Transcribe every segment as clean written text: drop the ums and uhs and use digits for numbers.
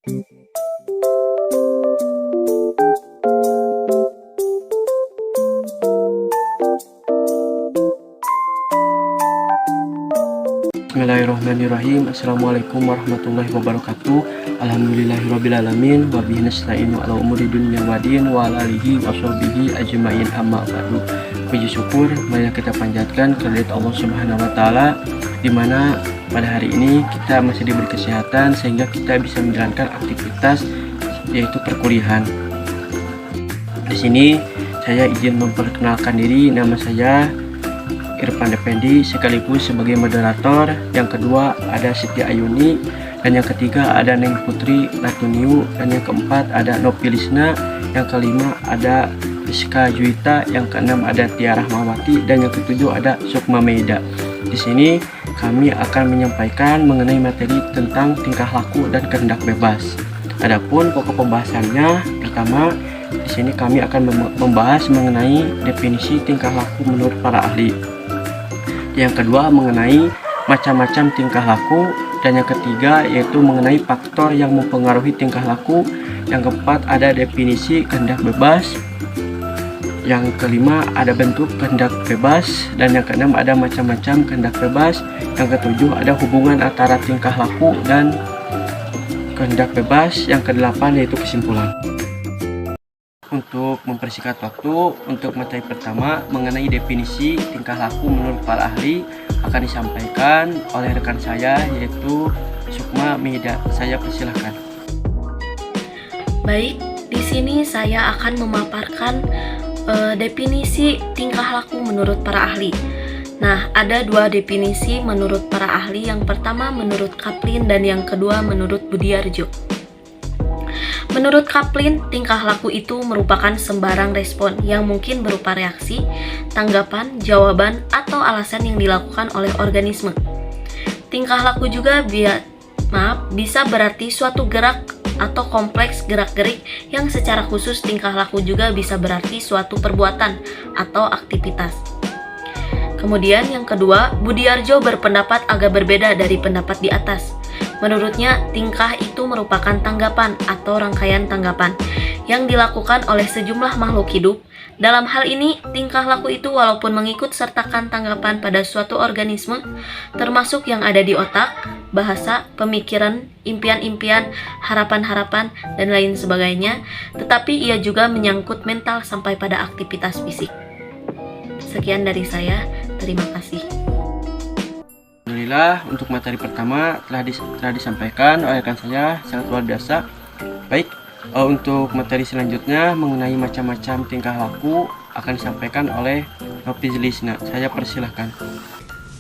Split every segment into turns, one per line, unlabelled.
Bismillahirrahmanirrahim. Assalamualaikum warahmatullahi wabarakatuh. Alhamdulillahirrabbilalamin. Wabihi nasta'inu ala umuri dunya waddin wa ala alihi wa sahbihi ajma'in amma ba'du. Puji syukur marilah kita panjatkan kehadirat Allah Subhanahu wa taala, di mana pada hari ini kita masih diberi kesehatan sehingga kita bisa menjalankan aktivitas yaitu perkuliahan. Di sini saya izin memperkenalkan diri. Nama saya Irfan Effendi, sekaligus sebagai moderator. Yang kedua ada Siti Ayuni, dan yang ketiga ada Neng Putri Latuniu, dan yang keempat ada Nopi Lisna, yang kelima ada Rizka Juwita, yang keenam ada Tiara Rahmawati, dan yang ketujuh ada Sukma Meida. Di sini kami akan menyampaikan mengenai materi tentang tingkah laku dan kehendak bebas. Adapun pokok pembahasannya, pertama di sini kami akan membahas mengenai definisi tingkah laku menurut para ahli. Yang kedua mengenai macam-macam tingkah laku, dan yang ketiga yaitu mengenai faktor yang mempengaruhi tingkah laku. Yang keempat ada definisi kehendak bebas. Yang kelima ada bentuk kehendak bebas, dan yang keenam ada macam-macam kehendak bebas. Yang ketujuh ada hubungan antara tingkah laku dan kehendak bebas. Yang kedelapan yaitu kesimpulan. Untuk mempersingkat waktu, untuk materi pertama mengenai definisi tingkah laku menurut para ahli akan disampaikan oleh rekan saya yaitu Sukma Meida. Saya persilahkan.
Baik, di sini saya akan memaparkan definisi tingkah laku menurut para ahli. Nah, ada dua definisi menurut para ahli. Yang pertama menurut Kaplan dan yang kedua menurut Budiarjo. Menurut Kaplan, tingkah laku itu merupakan sembarang respon yang mungkin berupa reaksi, tanggapan, jawaban, atau alasan yang dilakukan oleh organisme. Tingkah laku juga bisa berarti suatu gerak atau kompleks gerak-gerik, yang secara khusus tingkah laku juga bisa berarti suatu perbuatan atau aktivitas. Kemudian yang kedua, Budiarjo berpendapat agak berbeda dari pendapat di atas. Menurutnya, tingkah itu merupakan tanggapan atau rangkaian tanggapan yang dilakukan oleh sejumlah makhluk hidup. Dalam hal ini, tingkah laku itu walaupun mengikut sertakan tanggapan pada suatu organisme, termasuk yang ada di otak, bahasa, pemikiran, impian-impian, harapan-harapan, dan lain sebagainya, tetapi ia juga menyangkut mental sampai pada aktivitas fisik. Sekian dari saya, terima kasih.
Alhamdulillah, untuk materi pertama telah disampaikan oleh rekan saya, sangat luar biasa. Baik, untuk materi selanjutnya mengenai macam-macam tingkah laku akan disampaikan oleh Nopi Lisna. Saya persilahkan.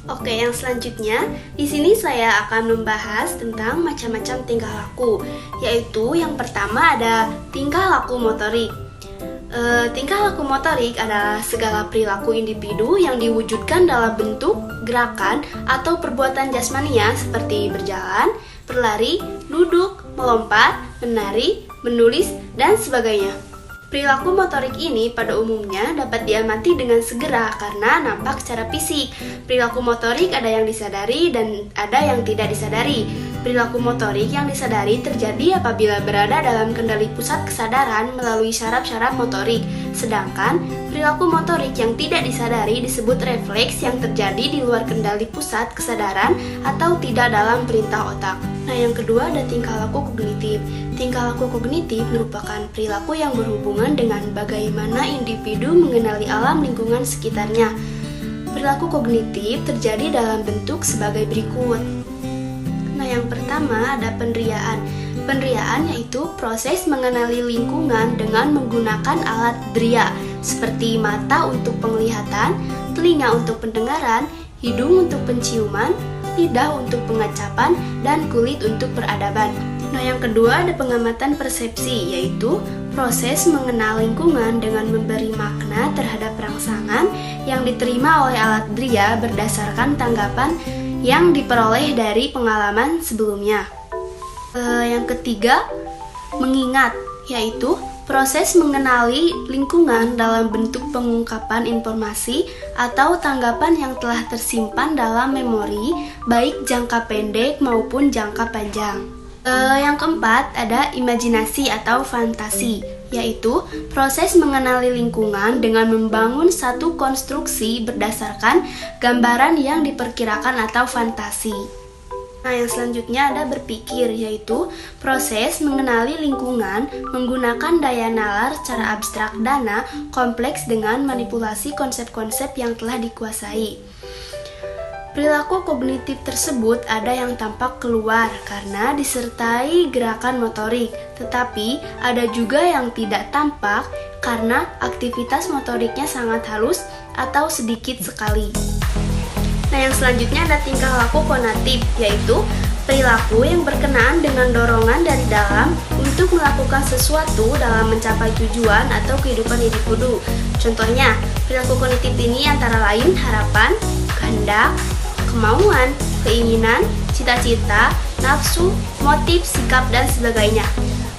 Oke, yang selanjutnya di sini saya akan membahas tentang macam-macam tingkah laku, yaitu yang pertama ada tingkah laku motorik. Tingkah laku motorik adalah segala perilaku individu yang diwujudkan dalam bentuk, gerakan, atau perbuatan jasmania seperti berjalan, berlari, duduk, melompat, menari, menulis, dan sebagainya. Perilaku motorik ini pada umumnya dapat diamati dengan segera karena nampak secara fisik. Perilaku motorik ada yang disadari dan ada yang tidak disadari. Perilaku motorik yang disadari terjadi apabila berada dalam kendali pusat kesadaran melalui syaraf-syaraf motorik. Sedangkan perilaku motorik yang tidak disadari disebut refleks yang terjadi di luar kendali pusat kesadaran atau tidak dalam perintah otak. Nah, yang kedua ada tingkah laku kognitif. Tingkah laku kognitif merupakan perilaku yang berhubungan dengan bagaimana individu mengenali alam lingkungan sekitarnya. Perilaku kognitif terjadi dalam bentuk sebagai berikut. Nah, yang pertama ada penriaan. Penriaan yaitu proses mengenali lingkungan dengan menggunakan alat dria seperti mata untuk penglihatan, telinga untuk pendengaran, hidung untuk penciuman, lidah untuk pengacapan, dan kulit untuk peradaban. Nah, yang kedua ada pengamatan persepsi, yaitu proses mengenal lingkungan dengan memberi makna terhadap rangsangan yang diterima oleh alat dria berdasarkan tanggapan yang diperoleh dari pengalaman sebelumnya. Yang ketiga, mengingat, yaitu proses mengenali lingkungan dalam bentuk pengungkapan informasi atau tanggapan yang telah tersimpan dalam memori, baik jangka pendek maupun jangka panjang. Yang keempat ada imajinasi atau fantasi, yaitu proses mengenali lingkungan dengan membangun satu konstruksi berdasarkan gambaran yang diperkirakan atau fantasi. Nah, yang selanjutnya ada berpikir, yaitu proses mengenali lingkungan menggunakan daya nalar secara abstrak dana kompleks dengan manipulasi konsep-konsep yang telah dikuasai. Perilaku kognitif tersebut ada yang tampak keluar karena disertai gerakan motorik, tetapi ada juga yang tidak tampak karena aktivitas motoriknya sangat halus atau sedikit sekali. Nah, yang selanjutnya ada tingkah laku konatif, yaitu perilaku yang berkenaan dengan dorongan dari dalam untuk melakukan sesuatu dalam mencapai tujuan atau kehidupan individu. Contohnya, perilaku kognitif ini antara lain harapan, kehendak, kemauan, keinginan, cita-cita, nafsu, motif, sikap, dan sebagainya.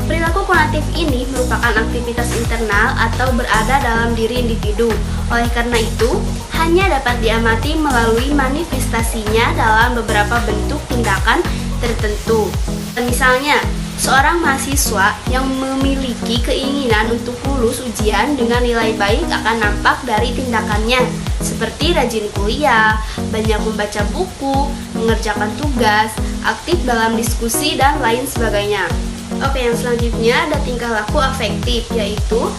Perilaku konatif ini merupakan aktivitas internal atau berada dalam diri individu. Oleh karena itu, hanya dapat diamati melalui manifestasinya dalam beberapa bentuk tindakan tertentu. Misalnya, seorang mahasiswa yang memiliki keinginan untuk lulus ujian dengan nilai baik akan nampak dari tindakannya, seperti rajin kuliah, banyak membaca buku, mengerjakan tugas, aktif dalam diskusi, dan lain sebagainya. Oke, yang selanjutnya ada tingkah laku afektif, yaitu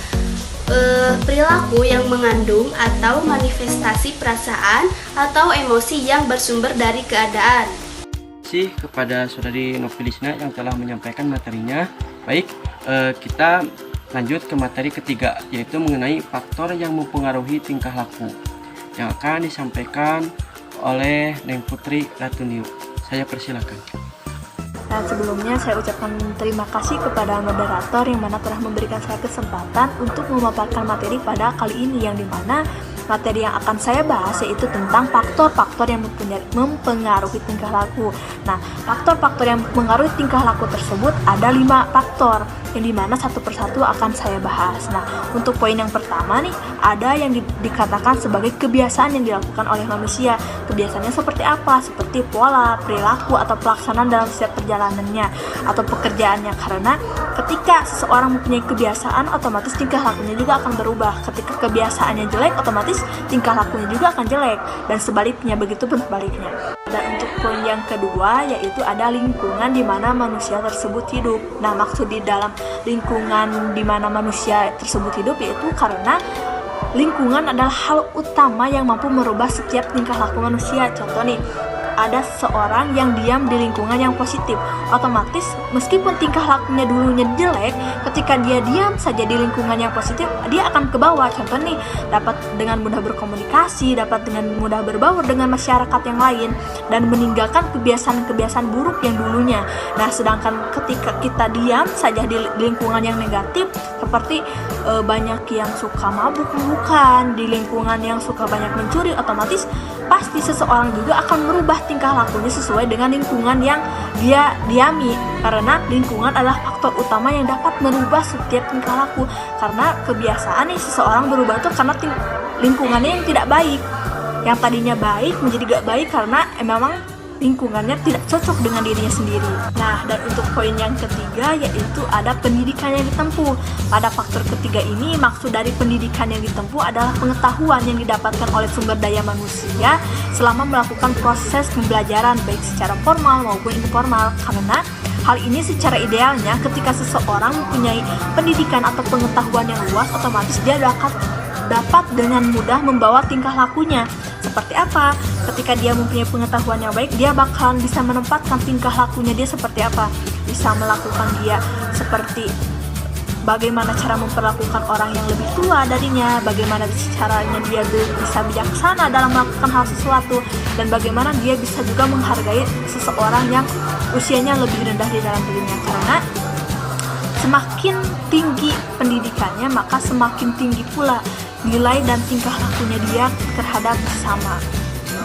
perilaku yang mengandung atau manifestasi perasaan atau emosi yang bersumber dari keadaan.
Terima kasih kepada Saudari Novilisna yang telah menyampaikan materinya. Baik, kita lanjut ke materi ketiga, yaitu mengenai faktor yang mempengaruhi tingkah laku yang akan disampaikan oleh Neng Putri Latuniu. Saya persilakan.
Dan sebelumnya saya ucapkan terima kasih kepada moderator yang mana telah memberikan saya kesempatan untuk memaparkan materi pada kali ini, yang dimana materi yang akan saya bahas yaitu tentang faktor-faktor yang mempengaruhi tingkah laku. Nah, faktor-faktor yang mempengaruhi tingkah laku tersebut ada 5 faktor, yang dimana satu persatu akan saya bahas. Nah, untuk poin yang pertama nih, ada yang dikatakan sebagai kebiasaan yang dilakukan oleh manusia. Kebiasaannya seperti apa? Seperti pola, perilaku, atau pelaksanaan dalam setiap perjalanannya atau pekerjaannya. Karena ketika seseorang mempunyai kebiasaan, otomatis tingkah lakunya juga akan berubah. Ketika kebiasaannya jelek, otomatis tingkah lakunya juga akan jelek, dan sebaliknya, begitu pun sebaliknya. Dan untuk poin yang kedua, yaitu ada lingkungan di mana manusia tersebut hidup. Nah, maksud di dalam lingkungan di mana manusia tersebut hidup yaitu karena lingkungan adalah hal utama yang mampu merubah setiap tingkah laku manusia. Contoh nih, ada seseorang yang diam di lingkungan yang positif, otomatis meskipun tingkah lakunya dulunya jelek, ketika dia diam saja di lingkungan yang positif, dia akan ke bawah. Contoh nih, dapat dengan mudah berkomunikasi, dapat dengan mudah berbaur dengan masyarakat yang lain, dan meninggalkan kebiasaan-kebiasaan buruk yang dulunya. Nah, sedangkan ketika kita diam saja di lingkungan yang negatif, seperti banyak yang suka mabuk-mabukan, di lingkungan yang suka banyak mencuri, otomatis pasti seseorang juga akan merubah tingkah lakunya sesuai dengan lingkungan yang dia diami, karena lingkungan adalah faktor utama yang dapat merubah setiap tingkah laku. Karena kebiasaan nih seseorang berubah itu karena lingkungannya yang tidak baik, yang tadinya baik menjadi gak baik karena memang lingkungannya tidak cocok dengan dirinya sendiri. Nah, dan untuk poin yang ketiga yaitu ada pendidikan yang ditempuh. Pada faktor ketiga ini, maksud dari pendidikan yang ditempuh adalah pengetahuan yang didapatkan oleh sumber daya manusia selama melakukan proses pembelajaran baik secara formal maupun informal. Karena hal ini secara idealnya ketika seseorang mempunyai pendidikan atau pengetahuan yang luas, otomatis dia dapat dengan mudah membawa tingkah lakunya. Seperti apa? Ketika dia mempunyai pengetahuan yang baik, dia bakalan bisa menempatkan tingkah lakunya dia seperti apa. Bisa melakukan dia seperti bagaimana cara memperlakukan orang yang lebih tua darinya, bagaimana caranya dia bisa bijaksana dalam melakukan hal sesuatu, dan bagaimana dia bisa juga menghargai seseorang yang usianya lebih rendah di dalam dirinya. Karena semakin tinggi pendidikannya, maka semakin tinggi pula nilai dan tingkah lakunya dia terhadap sesama.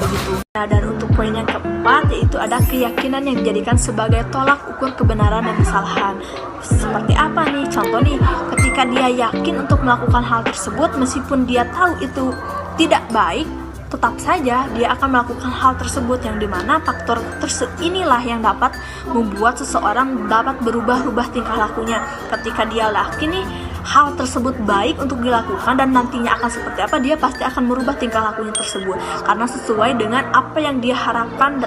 Begitu. Nah, dan untuk poin yang keempat yaitu ada keyakinan yang dijadikan sebagai tolak ukur kebenaran dan kesalahan. Seperti apa nih? Contoh nih, ketika dia yakin untuk melakukan hal tersebut meskipun dia tahu itu tidak baik, tetap saja dia akan melakukan hal tersebut, yang dimana faktor inilah yang dapat membuat seseorang dapat berubah-ubah tingkah lakunya. Ketika dia yakin nih hal tersebut baik untuk dilakukan dan nantinya akan seperti apa, dia pasti akan merubah tingkah lakunya tersebut karena sesuai dengan apa yang dia harapkan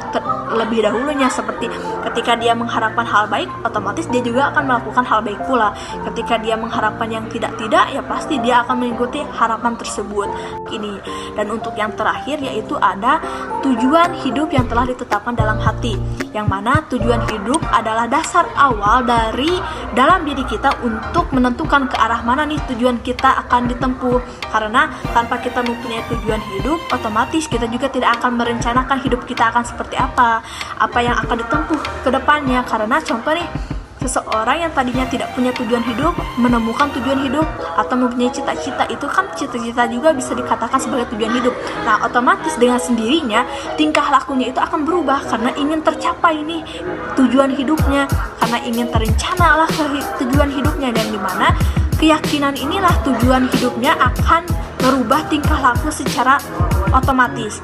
lebih dahulunya. Seperti ketika dia mengharapkan hal baik, otomatis dia juga akan melakukan hal baik pula. Ketika dia mengharapkan yang tidak, ya pasti dia akan mengikuti harapan tersebut. Ini. Dan untuk yang terakhir yaitu ada tujuan hidup yang telah ditetapkan dalam hati, yang mana tujuan hidup adalah dasar awal dari dalam diri kita untuk menentukan ke arah mana nih tujuan kita akan ditempuh. Karena tanpa kita mempunyai tujuan hidup, otomatis kita juga tidak akan merencanakan hidup kita akan seperti apa yang akan ditempuh ke depannya. Karena contoh nih, seseorang yang tadinya tidak punya tujuan hidup menemukan tujuan hidup atau mempunyai cita-cita, itu kan cita-cita juga bisa dikatakan sebagai tujuan hidup. Nah, otomatis dengan sendirinya tingkah lakunya itu akan berubah karena ingin tercapai nih tujuan hidupnya, karena ingin terencana lah tujuan hidupnya, dan dimana keyakinan inilah tujuan hidupnya akan merubah tingkah laku secara otomatis.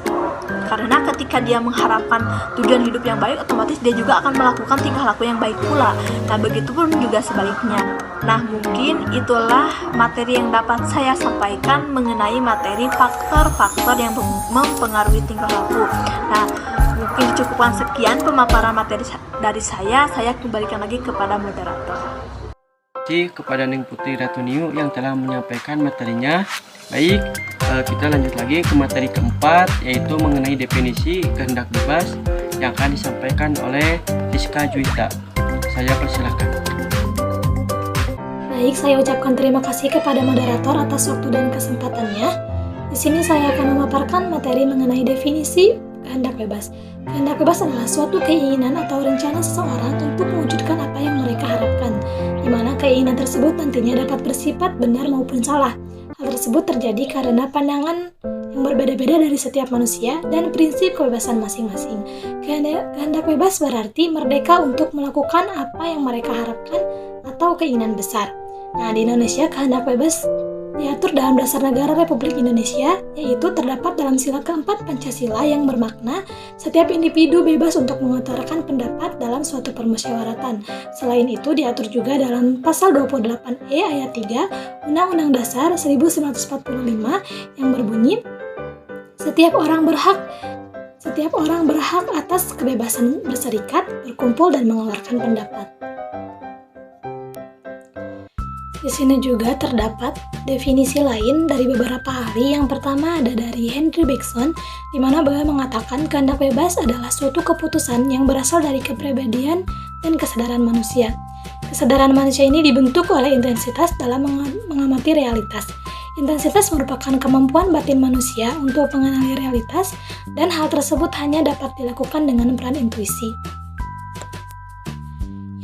Karena ketika dia mengharapkan tujuan hidup yang baik, otomatis dia juga akan melakukan tingkah laku yang baik pula. Nah, begitupun juga sebaliknya. Nah, mungkin itulah materi yang dapat saya sampaikan mengenai materi faktor-faktor yang mempengaruhi tingkah laku. Nah, mungkin cukupkan sekian pemaparan materi dari saya kembalikan lagi kepada moderator.
Terima kasih kepada Neng Putri Ratuniu yang telah menyampaikan materinya. Baik, kita lanjut lagi ke materi keempat, yaitu mengenai definisi kehendak bebas yang akan disampaikan oleh Rizka Juwita. Saya persilahkan.
Baik, saya ucapkan terima kasih kepada moderator atas waktu dan kesempatannya. Di sini saya akan memaparkan materi mengenai definisi kehendak bebas. Kehendak bebas adalah suatu keinginan atau rencana seseorang untuk mewujudkan apa yang mereka harapkan, di mana keinginan tersebut nantinya dapat bersifat benar maupun salah. Hal tersebut terjadi karena pandangan yang berbeda-beda dari setiap manusia dan prinsip kebebasan masing-masing. Kehendak bebas berarti merdeka untuk melakukan apa yang mereka harapkan atau keinginan besar. Nah, di Indonesia kehendak bebas diatur dalam Dasar Negara Republik Indonesia, yaitu terdapat dalam sila keempat Pancasila yang bermakna setiap individu bebas untuk mengutarakan pendapat dalam suatu permusyawaratan. Selain itu diatur juga dalam pasal 28E ayat 3 Undang-Undang Dasar 1945 yang berbunyi, setiap orang berhak atas kebebasan berserikat, berkumpul dan mengeluarkan pendapat. Di sini juga terdapat definisi lain dari beberapa ahli. Yang pertama ada dari Henry Bergson, di mana beliau mengatakan kehendak bebas adalah suatu keputusan yang berasal dari kepribadian dan kesadaran manusia. Kesadaran manusia ini dibentuk oleh intensitas dalam mengamati realitas. Intensitas merupakan kemampuan batin manusia untuk mengenali realitas, dan hal tersebut hanya dapat dilakukan dengan peran intuisi.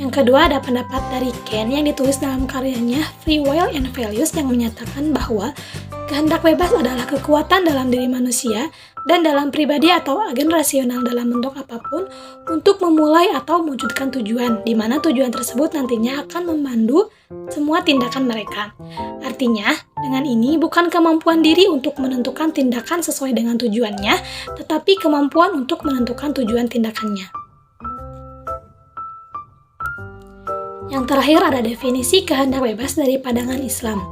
Yang kedua ada pendapat dari Kant yang ditulis dalam karyanya Free Will and Values yang menyatakan bahwa kehendak bebas adalah kekuatan dalam diri manusia dan dalam pribadi atau agen rasional dalam bentuk apapun untuk memulai atau mewujudkan tujuan, di mana tujuan tersebut nantinya akan memandu semua tindakan mereka. Artinya, dengan ini bukan kemampuan diri untuk menentukan tindakan sesuai dengan tujuannya, tetapi kemampuan untuk menentukan tujuan tindakannya. Yang terakhir ada definisi kehendak bebas dari pandangan Islam.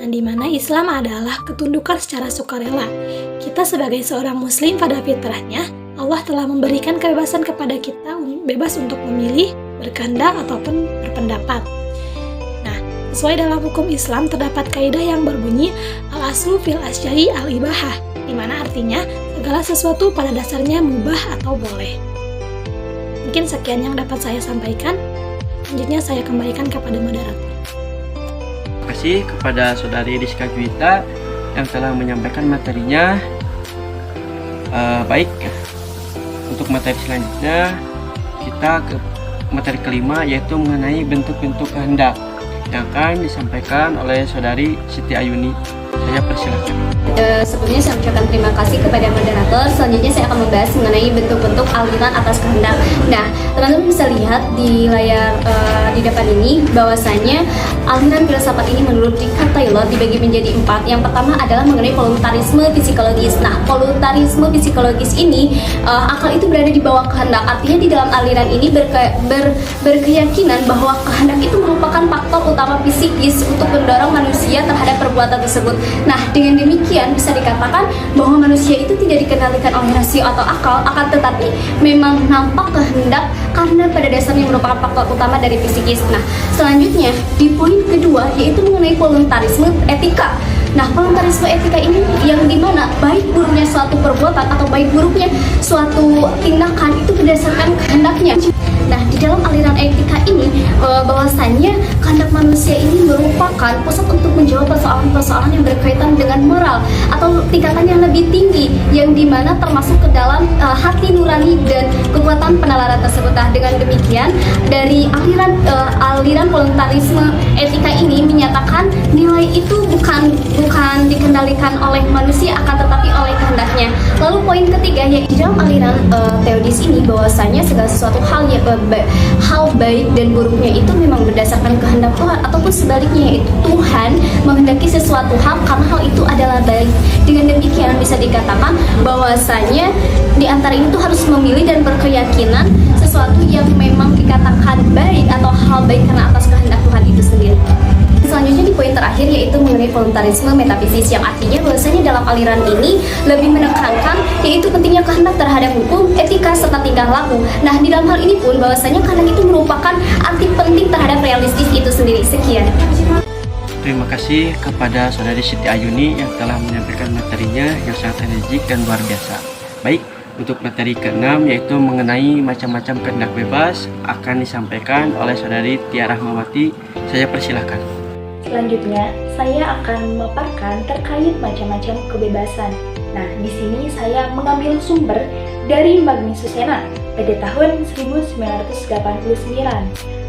Nah, di mana Islam adalah ketundukan secara sukarela. Kita sebagai seorang muslim pada fitrahnya, Allah telah memberikan kebebasan kepada kita bebas untuk memilih, berkehendak ataupun berpendapat. Nah, sesuai dalam hukum Islam terdapat kaidah yang berbunyi al-aslu fil asyai al-ibahah, di mana artinya segala sesuatu pada dasarnya mubah atau boleh. Mungkin sekian yang dapat saya sampaikan. Selanjutnya saya kembalikan kepada moderator.
Terima kasih kepada Saudari Rizka Juwita yang telah menyampaikan materinya. Baik, untuk materi selanjutnya kita ke materi kelima, yaitu mengenai bentuk-bentuk kehendak yang akan disampaikan oleh Saudari Siti Ayuni. Saya persilakan.
Sebelumnya saya ucapkan terima kasih kepada moderator. Selanjutnya saya akan membahas mengenai bentuk-bentuk aliran atas kehendak. Nah, teman-teman bisa lihat di layar di depan ini bahwasanya aliran filsafat ini menurut Richard Taylor dibagi menjadi 4. Yang pertama adalah mengenai voluntarisme psikologis. Nah, voluntarisme psikologis ini akal itu berada di bawah kehendak. Artinya di dalam aliran ini berkeyakinan bahwa kehendak itu merupakan faktor utama psikis untuk mendorong manusia terhadap perbuatan tersebut. Nah, dengan demikian bisa dikatakan bahwa manusia itu tidak dikendalikan oleh rasio atau akal, akan tetapi memang nampak kehendak karena pada dasarnya merupakan faktor utama dari psikis. Nah, selanjutnya di poin kedua yaitu mengenai voluntarisme etika. Nah, voluntarisme etika ini yang dimana baik buruknya suatu perbuatan atau baik buruknya suatu tindakan itu berdasarkan kehendaknya. Nah, di dalam aliran etika ini bahwasannya kehendak manusia ini merupakan pusat untuk menjawab persoalan-persoalan yang berkaitan dengan moral atau tingkatan yang lebih tinggi yang dimana termasuk ke dalam hati nurani dan kekuatan penalaran tersebut. Nah, dengan demikian dari aliran voluntarisme etika ini menyatakan nilai itu bukan dikendalikan oleh manusia akan tetapi oleh kehendaknya. Lalu poin ketiga yaitu dalam aliran teodis ini bahwasanya segala sesuatu hal baik dan buruknya itu memang berdasarkan kehendak Tuhan ataupun sebaliknya yaitu Tuhan menghendaki sesuatu hal karena hal itu adalah baik. Dengan demikian bisa dikatakan bahwasanya di antara ini tuh harus memilih dan berkeyakinan sesuatu yang memang dikatakan baik atau hal baik karena atas kehendak Tuhan itu sendiri. Selanjutnya di poin terakhir yaitu mengenai voluntarisme metafisis yang artinya bahwasanya dalam aliran ini lebih menekankan yaitu pentingnya kehendak terhadap hukum, etika serta tingkah laku. Nah, di dalam hal ini pun bahwasanya kehendak itu merupakan arti penting terhadap realistis itu sendiri. Sekian.
Terima kasih kepada Saudari Siti Ayuni yang telah menyampaikan materinya yang sangat energik dan luar biasa. Baik, untuk materi ke-6 yaitu mengenai macam-macam kehendak bebas akan disampaikan oleh Saudari Tia Rahmawati. Saya persilahkan.
Selanjutnya, saya akan memaparkan terkait macam-macam kebebasan. Nah, di sini saya mengambil sumber dari Magnus Susena pada tahun 1989.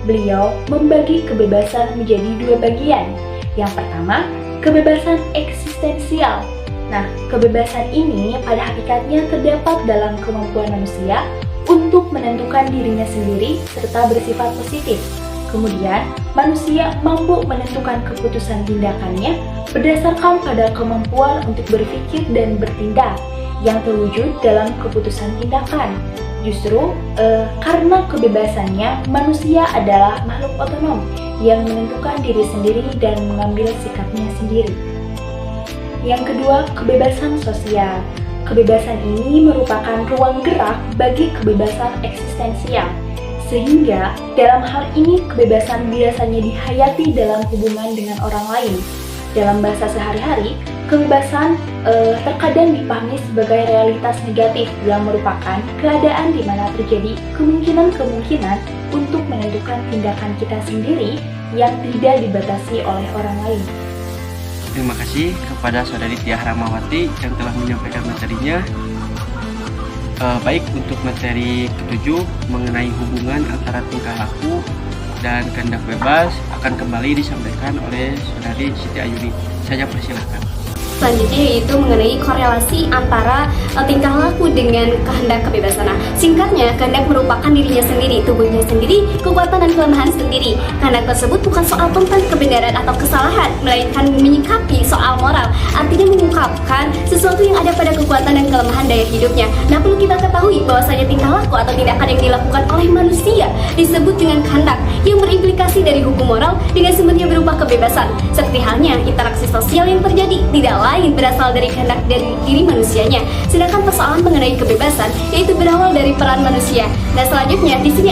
Beliau membagi kebebasan menjadi 2 bagian. Yang pertama, kebebasan eksistensial. Nah, kebebasan ini pada hakikatnya terdapat dalam kemampuan manusia untuk menentukan dirinya sendiri serta bersifat positif. Kemudian, manusia mampu menentukan keputusan tindakannya berdasarkan pada kemampuan untuk berpikir dan bertindak yang terwujud dalam keputusan tindakan. Justru karena kebebasannya, manusia adalah makhluk otonom yang menentukan diri sendiri dan mengambil sikapnya sendiri. Yang kedua, kebebasan sosial. Kebebasan ini merupakan ruang gerak bagi kebebasan eksistensial. Sehingga dalam hal ini kebebasan biasanya dihayati dalam hubungan dengan orang lain. Dalam bahasa sehari-hari, kebebasan terkadang dipahami sebagai realitas negatif yang merupakan keadaan di mana terjadi kemungkinan-kemungkinan untuk menentukan tindakan kita sendiri yang tidak dibatasi oleh orang lain.
Terima kasih kepada Saudari Tia Rahmawati yang telah menyampaikan materinya. Baik, untuk materi ke-7 mengenai hubungan antara tingkah laku dan kehendak bebas akan kembali disampaikan oleh Saudari Siti Ayuni. Saya persilahkan.
Selanjutnya yaitu mengenai korelasi antara tingkah laku dengan kehendak kebebasan. Nah, singkatnya, kehendak merupakan dirinya sendiri, tubuhnya sendiri, kekuatan dan kelemahan sendiri. Kehendak tersebut bukan soal tentang kebenaran atau kesalahan, melainkan menyikapi soal moral, artinya mengungkapkan sesuatu yang ada pada kekuatan dan kelemahan daya hidupnya. Nah, perlu kita ketahui bahwasanya tingkah laku atau tindakan yang dilakukan oleh manusia disebut dengan kehendak yang berimplikasi dari hukum moral dengan sumbernya berupa kebebasan. Seperti halnya interaksi sosial yang terjadi tidak lain berasal dari kehendak dari diri manusianya. Sedangkan persoalan mengenai kebebasan yaitu berawal dari peran manusia. Nah, selanjutnya di sini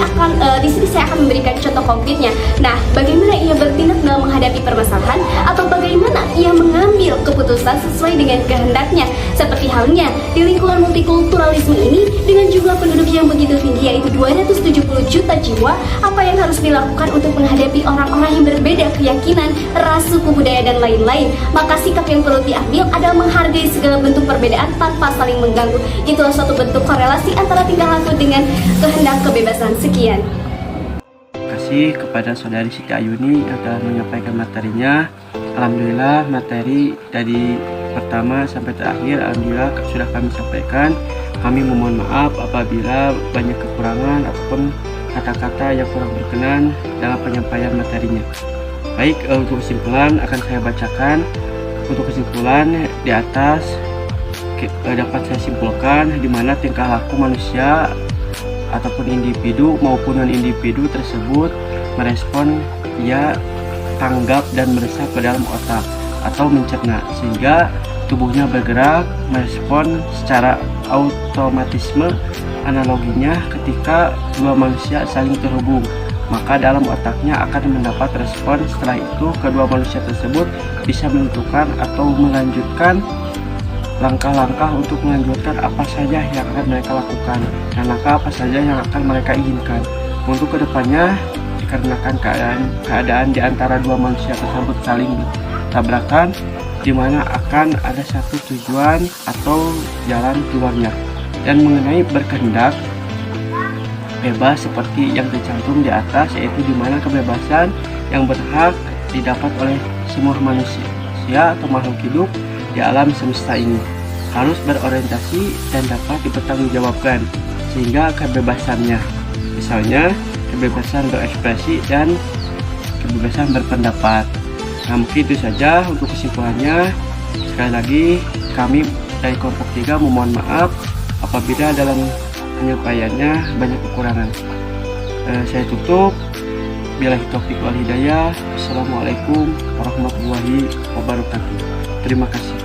saya akan memberikan contoh konkretnya. Nah, bagaimana ia bertindak dalam menghadapi permasalahan atau bagaimana ia mengambil keputusan sesuai dengan kehendaknya. Seperti halnya di lingkungan multikulturalisme ini dengan jumlah penduduk yang begitu tinggi yaitu 270 juta jiwa, apa yang harus dilakukan untuk menghadapi orang-orang yang berbeda keyakinan, ras, suku, budaya dan lain-lain. Maka sikap yang perlu diambil adalah menghargai segala bentuk perbedaan tanpa saling mengganggu. Itulah suatu bentuk korelasi antara tingkah laku dengan kehendak kebebasan. Sekian.
Terima kasih kepada Saudari Siti Ayuni yang telah menyampaikan materinya. Alhamdulillah materi dari pertama sampai terakhir alhamdulillah sudah kami sampaikan. Kami memohon maaf apabila banyak kekurangan ataupun kata-kata yang kurang berkenan dalam penyampaian materinya. Baik, untuk kesimpulan akan saya bacakan. Untuk kesimpulan di atas dapat saya simpulkan di mana tingkah laku manusia ataupun individu maupun non-individu tersebut merespon ia tanggap dan meresap ke dalam otak atau mencerna, sehingga tubuhnya bergerak merespon secara automatisme. Analoginya ketika dua manusia saling terhubung, maka dalam otaknya akan mendapat respon. Setelah itu kedua manusia tersebut bisa menentukan atau melanjutkan langkah-langkah untuk melanjutkan apa saja yang akan mereka lakukan dan langkah apa saja yang akan mereka inginkan. Untuk kedepannya, dikarenakan keadaan di antara dua manusia tersebut saling bertabrakan, di mana akan ada satu tujuan atau jalan keluarnya. Dan mengenai berkehendak bebas seperti yang tercantum di atas, yaitu di mana kebebasan yang berhak didapat oleh semua manusia atau makhluk hidup di alam semesta ini harus berorientasi dan dapat dipertanggungjawabkan, sehingga kebebasannya, misalnya kebebasan berekspresi dan kebebasan berpendapat. Nah, mungkin itu saja untuk kesimpulannya. Sekali lagi kami dari kelompok 3 memohon maaf apabila dalam penyampaiannya banyak kekurangan. Saya tutup. Billahi taufiq wal hidayah. Assalamualaikum warahmatullahi wabarakatuh. Terima kasih.